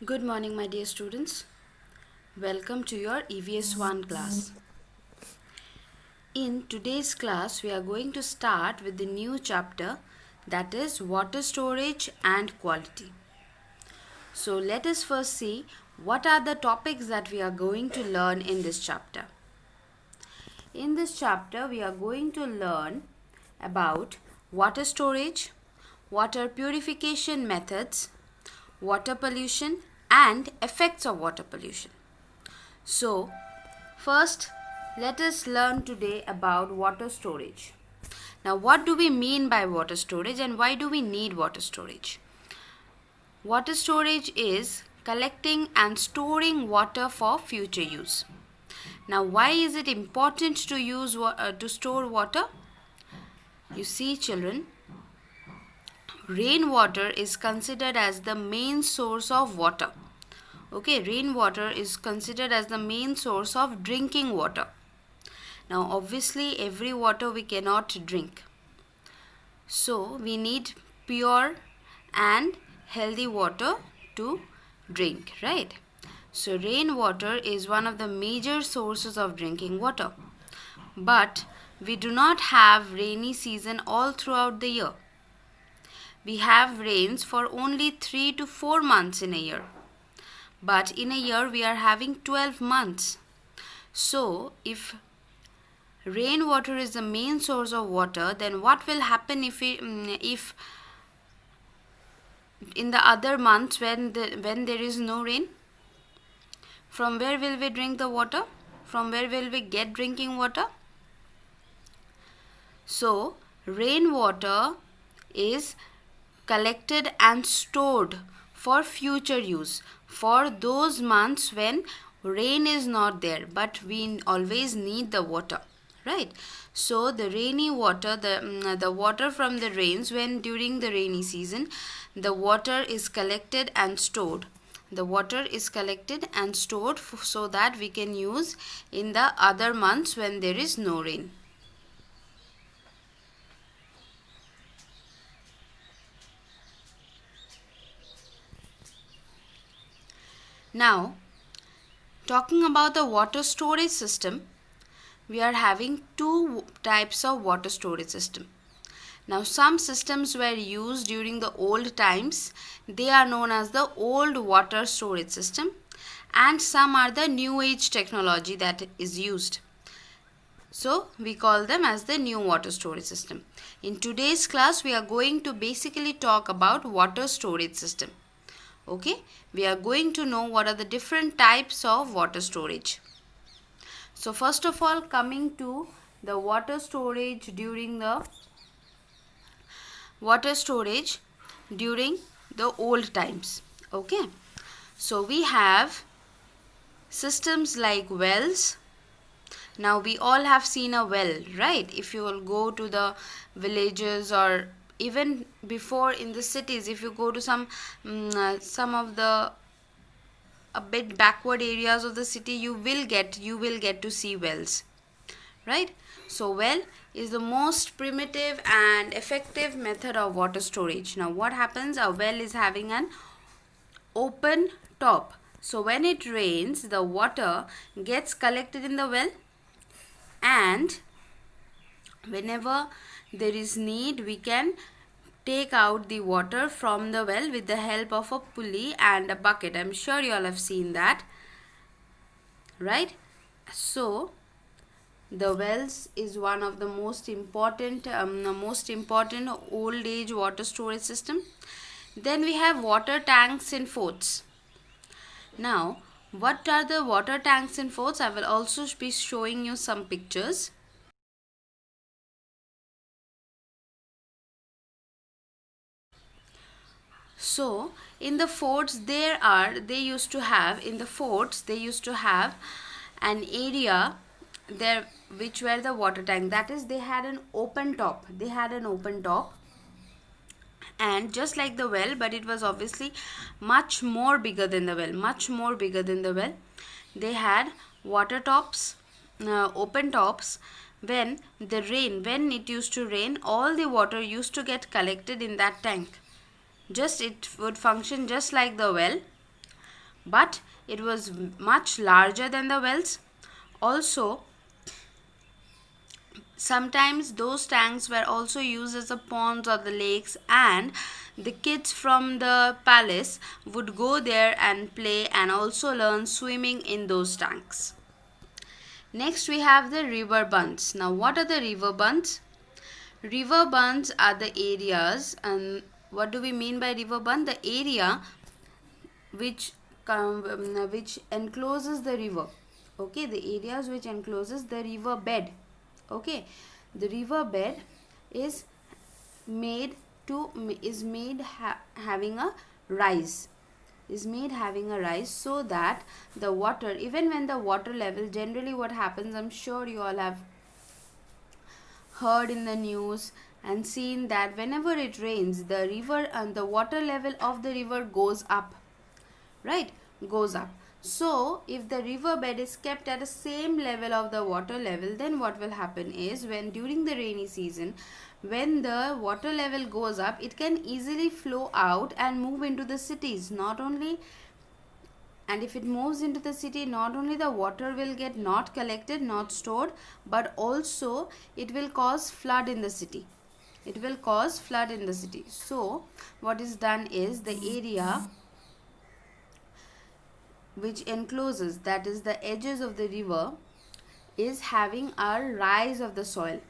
Good morning, my dear students. Welcome to your EVS 1 class. In today's class, we are going to start with the new chapter, that is water storage and quality. So, let us first see what are the topics that we are going to learn in this chapter. In this chapter, we are going to learn about water storage, water purification methods, water pollution, and effects of water pollution. So, first, let us learn today about water storage. Now, what do we mean by water storage and why do we need water storage? Water storage is collecting and storing water for future use. Now, why is it important to to store water? You see, children, rainwater is considered as the main source of water. Okay, rainwater is considered as the main source of drinking water. Now, obviously, every water we cannot drink. So, we need pure and healthy water to drink, right? So, rainwater is one of the major sources of drinking water. But we do not have rainy season all throughout the year. We have rains for only 3 to 4 months in a year. But in a year we are having 12 months. So if rainwater is the main source of water, then what will happen if in the other months when there is no rain? From where will we drink the water? From where will we get drinking water? So rainwater is collected and stored for future use, for those months when rain is not there, but we always need the water, right? So the rainy water, the water from the rains, when during the rainy season, the water is collected and stored. The water is collected and stored so that we can use in the other months when there is no rain. Now, talking about the water storage system, we are having two types of water storage system. Now, some systems were used during the old times. They are known as the old water storage system, and some are the new age technology that is used. So, we call them as the new water storage system. In today's class, we are going to basically talk about water storage system. Okay, we are going to know what are the different types of water storage. So first of all, coming to the water storage during the old times. Okay, so we have systems like wells. Now we all have seen a well, right? If you will go to the villages or even before in the cities, if you go to some of the a bit backward areas of the city, you will get to see wells, right? So well is the most primitive and effective method of water storage. Now what happens? A well is having an open top, so when it rains, the water gets collected in the well, and whenever there is need, we can take out the water from the well with the help of a pulley and a bucket. I'm sure you all have seen that, right? So the wells is one of the most important old age water storage system. Then we have water tanks in forts. Now what are the water tanks in forts? I will also be showing you some pictures. So in the forts they used to have an area there which were the water tank. That is, they had an open top. And just like the well, but it was obviously much more bigger than the well. They had water tops, open tops. When it used to rain, all the water used to get collected in that tank. It would function just like the well, but it was much larger than the wells. Also, sometimes those tanks were also used as the ponds or the lakes, and the kids from the palace would go there and play and also learn swimming in those tanks. Next, we have the river bunds. Now, what are the river bunds? River bunds are the areas, and what do we mean by river bund? The area which which encloses the river. Okay, the areas which encloses the river bed. Okay, the river bed is made having a rise, so that the water, even when the water level, generally what happens, I'm sure you all have heard in the news and seen that whenever it rains, the river and the water level of the river goes up, right? Goes up. So if the river bed is kept at the same level of the water level, then what will happen is, when during the rainy season, when the water level goes up, it can easily flow out and move into the cities. Not only, and if it moves into the city, not only the water will get not collected, not stored, but also it will cause flood in the city. It will cause flood in the city. So what is done is, the area which encloses, that is the edges of the river, is having a rise of the soil.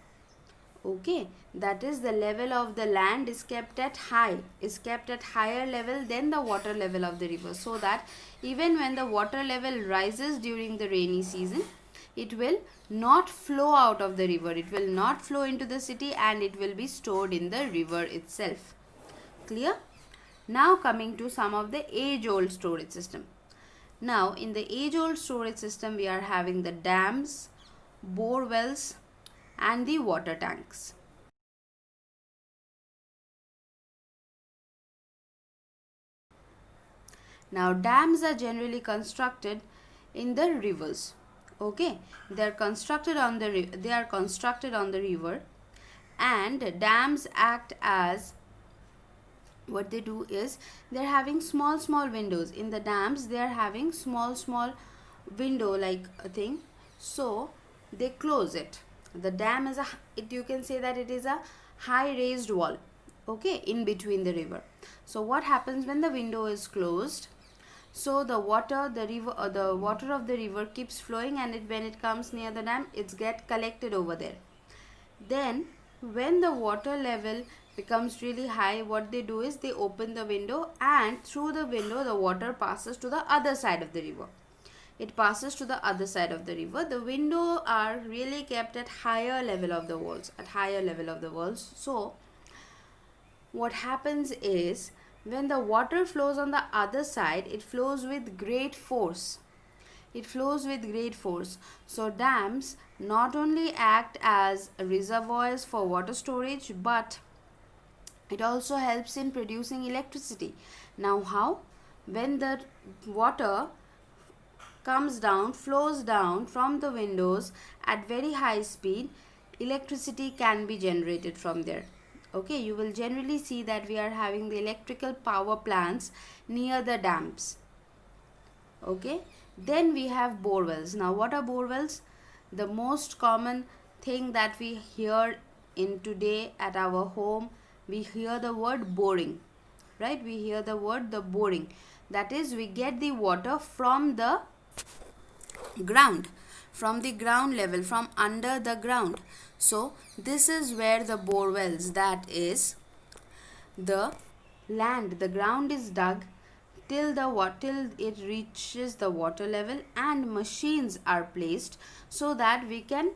Okay, that is, the level of the land is kept at higher level than the water level of the river, so that even when the water level rises during the rainy season, it will not flow out of the river, it will not flow into the city, and it will be stored in the river itself. Clear? Now coming to some of the age-old storage system. Now, in the age-old storage system, we are having the dams, bore wells, and the water tanks. Now, dams are generally constructed in the rivers. Okay, they are constructed on the river, and dams act as, what they do is, they're having small windows in the dams. They are having small window like a thing, so they close it. The dam is you can say that it is a high raised wall, okay, in between the river. So what happens when the window is closed? So the water of the river keeps flowing, and when it comes near the dam, it's get collected over there. Then when the water level becomes really high, what they do is, they open the window, and through the window the water passes to the other side of the river. It passes to the other side of the river. The window are really kept at higher level of the walls. So what happens is, when the water flows on the other side, it flows with great force. So dams not only act as reservoirs for water storage, but it also helps in producing electricity. Now how? When the water flows down from the windows at very high speed, electricity can be generated from there. Okay, you will generally see that we are having the electrical power plants near the dams. Okay, then we have bore wells. Now what are bore wells? The most common thing that we hear in today at our home, we hear the word boring, right? We hear the word the boring. That is, we get the water from the ground, level, from under the ground. So this is where the bore wells, that is, the ground is dug till it reaches the water level, and machines are placed so that we can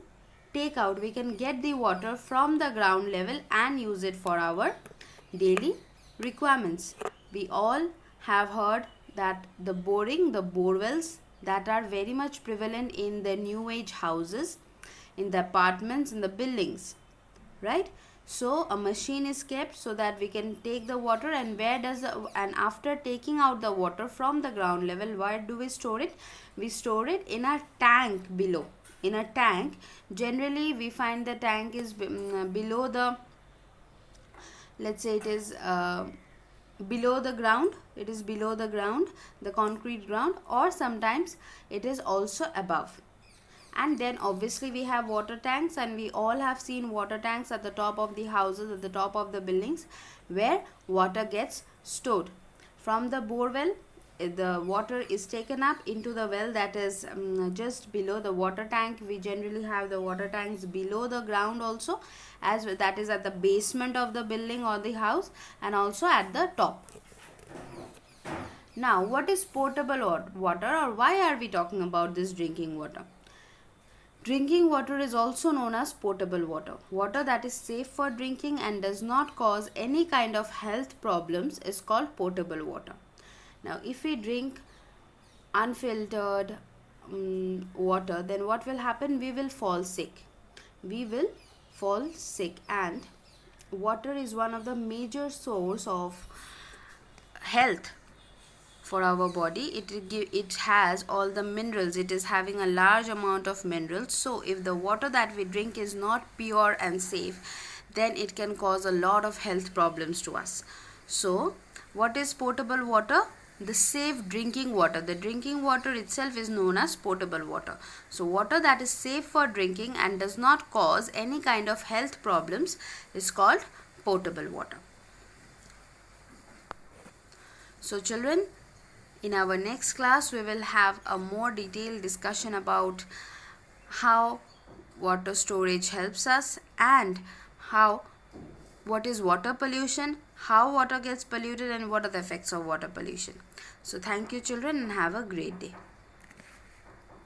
get the water from the ground level and use it for our daily requirements. We all have heard that the bore wells that are very much prevalent in the new age houses, in the apartments, in the buildings, right? So a machine is kept so that we can take the water, and after taking out the water from the ground level, where do we store it? We store it in a tank below. In a tank, generally we find the tank is below the, let's say it is below the ground, it is below the ground, the concrete ground, or sometimes it is also above. And then obviously we have water tanks, and we all have seen water tanks at the top of the houses, at the top of the buildings, where water gets stored. From the borewell, the water is taken up into the well that is just below the water tank. We generally have the water tanks below the ground also, as well, that is at the basement of the building or the house, and also at the top. Now, what is potable water, or why are we talking about this drinking water? Drinking water is also known as potable water. Water that is safe for drinking and does not cause any kind of health problems is called potable water. Now, if we drink unfiltered water, then what will happen? We will fall sick. We will fall sick, and water is one of the major source of health for our body. It has all the minerals. It is having a large amount of minerals. So if the water that we drink is not pure and safe, then it can cause a lot of health problems to us. So what is potable water? The safe drinking water. The drinking water itself is known as potable water. So water that is safe for drinking and does not cause any kind of health problems is called potable water. So children, in our next class, we will have a more detailed discussion about how water storage helps us, and what is water pollution, how water gets polluted, and what are the effects of water pollution. So thank you children, and have a great day.